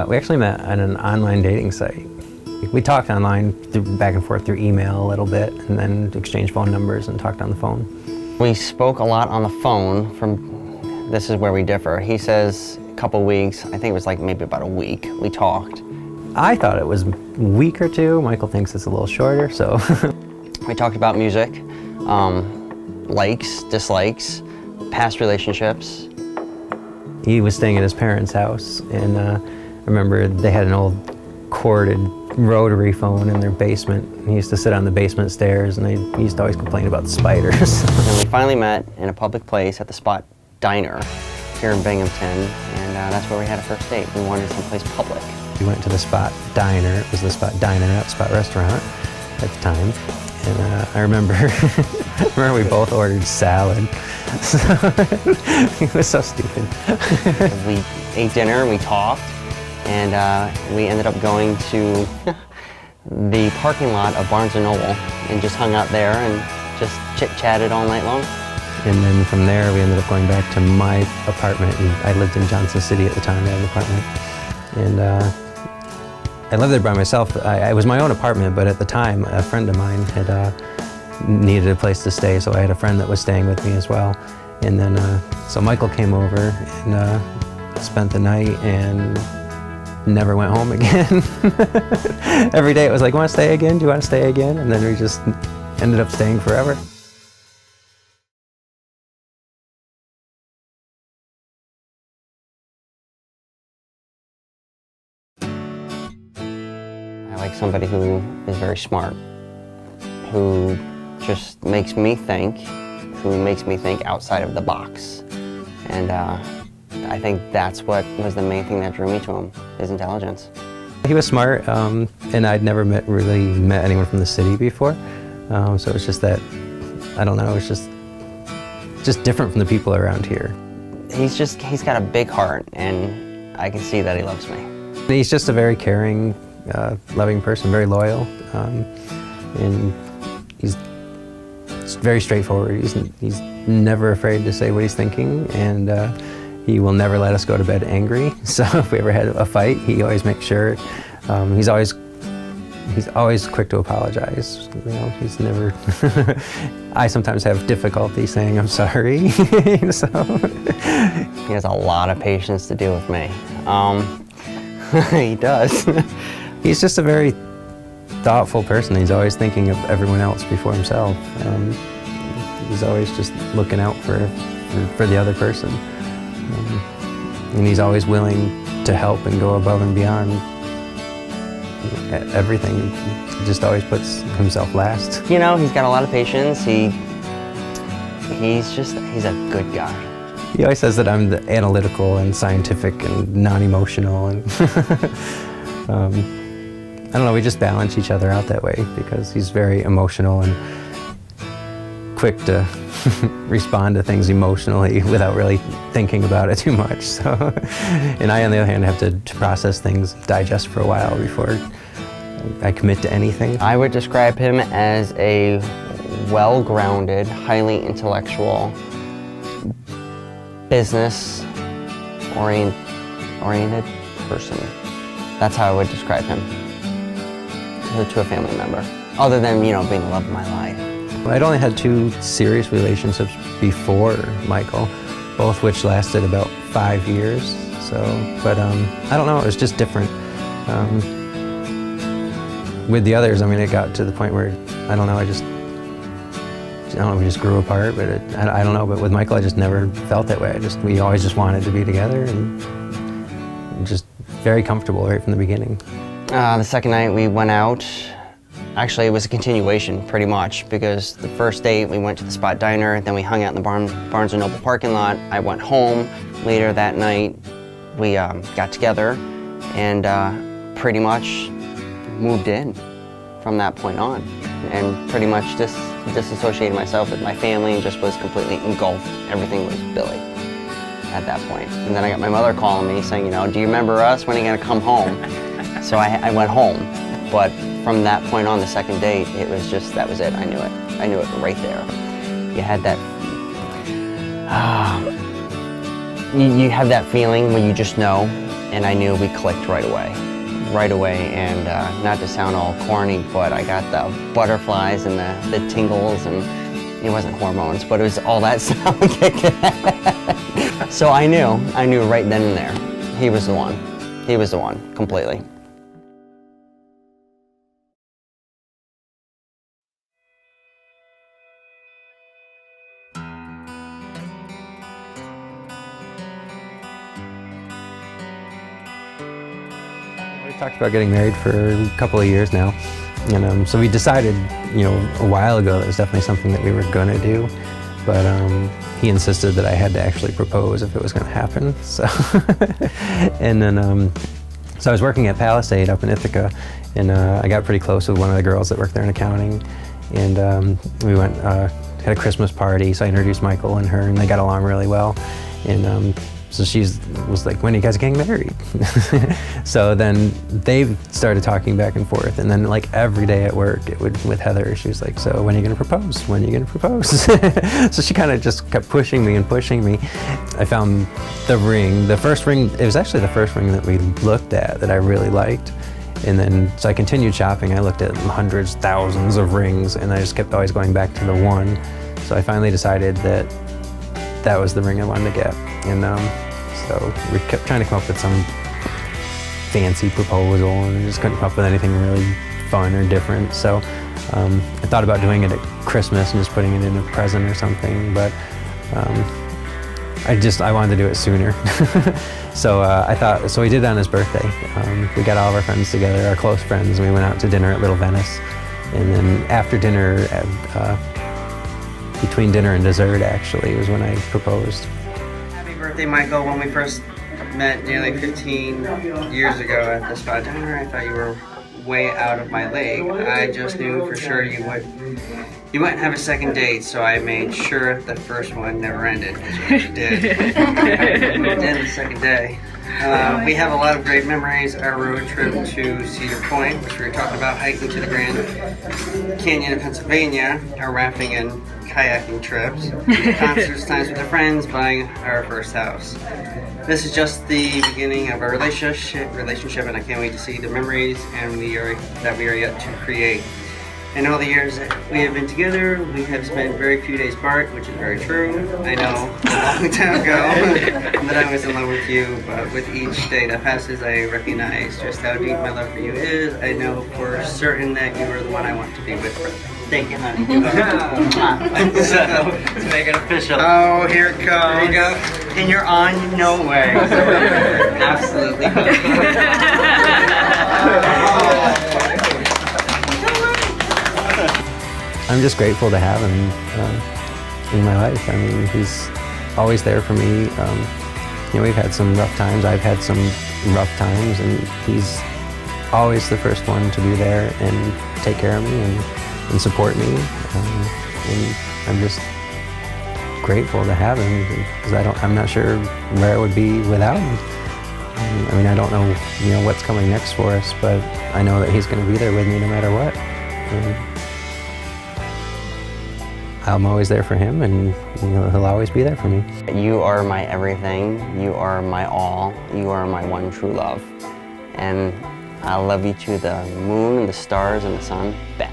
We actually met on an online dating site. We talked online, back and forth through email a little bit, and then exchanged phone numbers and talked on the phone. We spoke a lot on the phone. This is where we differ. He says a couple weeks, I think it was like maybe about a week, we talked. I thought it was a week or two. Michael thinks it's a little shorter, so. We talked about music, likes, dislikes, past relationships. He was staying at his parents' house, and I remember they had an old corded rotary phone in their basement. He used to sit on the basement stairs, and he used to always complain about the spiders. And we finally met in a public place at the Spot Diner here in Binghamton, and that's where we had a first date. We wanted someplace public. We went to the Spot Diner. It was the Spot Diner, not Spot Restaurant at the time. And I remember, we both ordered salad. It was so stupid. We ate dinner, we talked, and we ended up going to the parking lot of Barnes & Noble and just hung out there and just chit-chatted all night long. And then from there, we ended up going back to my apartment. And I lived in Johnson City at the time. I had an apartment. And I lived there by myself. It was my own apartment, but at the time, a friend of mine had needed a place to stay, so I had a friend that was staying with me as well. And then, so Michael came over and spent the night and never went home again. Every day it was like, want to stay again? Do you want to stay again? And then we just ended up staying forever. I like somebody who is very smart, who just makes me think, outside of the box. And I think that's what was the main thing that drew me to him, his intelligence. He was smart, and I'd never really met anyone from the city before. So it was just that, I don't know, it was just different from the people around here. He's got a big heart, and I can see that he loves me. He's just a very caring, loving person, very loyal, and he's very straightforward. He's never afraid to say what he's thinking, and he will never let us go to bed angry. So if we ever had a fight, he always makes sure. He's always quick to apologize. You know, he's never. I sometimes have difficulty saying I'm sorry. So he has a lot of patience to deal with me. He does. He's just a very thoughtful person. He's always thinking of everyone else before himself. He's always just looking out for the other person. And he's always willing to help and go above and beyond everything. He just always puts himself last. You know, he's got a lot of patience. He's a good guy. He always says that I'm the analytical and scientific and non-emotional, and I don't know, we just balance each other out that way because he's very emotional and quick to respond to things emotionally without really thinking about it too much. So, and I, on the other hand, have to process things, digest for a while before I commit to anything. I would describe him as a well-grounded, highly intellectual, business-oriented person. That's how I would describe him to a family member, other than, you know, being the love of my life. I'd only had 2 serious relationships before Michael, both which lasted about 5 years. So, but I don't know, it was just different. With the others, I mean, it got to the point where, I don't know, we just grew apart, but I don't know, but with Michael, I just never felt that way. We always just wanted to be together and just very comfortable right from the beginning. The second night we went out, actually it was a continuation pretty much, because the first date we went to the Spot Diner, then we hung out in the Barnes & Noble parking lot. I went home. Later that night we got together and pretty much moved in from that point on, and pretty much disassociated myself with my family and just was completely engulfed. Everything was Billy at that point. And then I got my mother calling me saying, you know, do you remember us? When are you gonna come home? So I went home, but from that point on, the second date, it was just, that was it. I knew it. I knew it right there. You had that you have that feeling when you just know, and I knew we clicked right away. And not to sound all corny, but I got the butterflies and the tingles, and it wasn't hormones, but it was all that stuff. So I knew right then and there, he was the one. He was the one, completely. We've talked about getting married for a couple of years now, and so we decided, a while ago that it was definitely something that we were going to do, but he insisted that I had to actually propose if it was going to happen. So, and then, so I was working at Palisade up in Ithaca, and I got pretty close with one of the girls that worked there in accounting, and we went, had a Christmas party, so I introduced Michael and her, and they got along really well, and so she was like, when are you guys getting married? So then they started talking back and forth, and then like every day at work, with Heather, she was like, so when are you gonna propose? When are you gonna propose? So she kind of just kept pushing me and pushing me. I found the ring, the first ring, it was actually the first ring that we looked at that I really liked. And then, so I continued shopping. I looked at hundreds, thousands of rings, and I just kept always going back to the one. So I finally decided that that was the ring I wanted to get. And so we kept trying to come up with some fancy proposal, and just couldn't come up with anything really fun or different. So I thought about doing it at Christmas and just putting it in a present or something, but I wanted to do it sooner. So we did it on his birthday. We got all of our friends together, our close friends, and we went out to dinner at Little Venice. And then after dinner, between dinner and dessert actually, was when I proposed. Happy birthday, Michael. When we first met nearly 15 years ago at the Spa Diner, I thought you were way out of my league. I just knew for sure you wouldn't have a second date, so I made sure the first one never ended, which you did. It did the second day. We have a lot of great memories. Our road trip to Cedar Point, which we were talking about, hiking to the Grand Canyon in Pennsylvania, our rafting and kayaking trips, concerts, times with our friends, buying our first house. This is just the beginning of our relationship, and I can't wait to see the memories that we are yet to create. In all the years that we have been together, we have spent very few days apart, which is very true. I know a long time ago that I was in love with you, but with each day that passes, I recognize just how deep my love for you is. I know for certain that you are the one I want to be with forever. Thank you, honey. So, let's make it official. Oh, here it comes. There you go. And you're on, no way. Absolutely. I'm just grateful to have him in my life. I mean, he's always there for me. We've had some rough times. I've had some rough times, and he's always the first one to be there and take care of me and support me. And I'm just grateful to have him, because I'm not sure where I would be without him. I mean, I don't know, what's coming next for us, but I know that he's going to be there with me no matter what. I'm always there for him, and he'll always be there for me. You are my everything. You are my all. You are my one true love. And I love you to the moon and the stars and the sun back.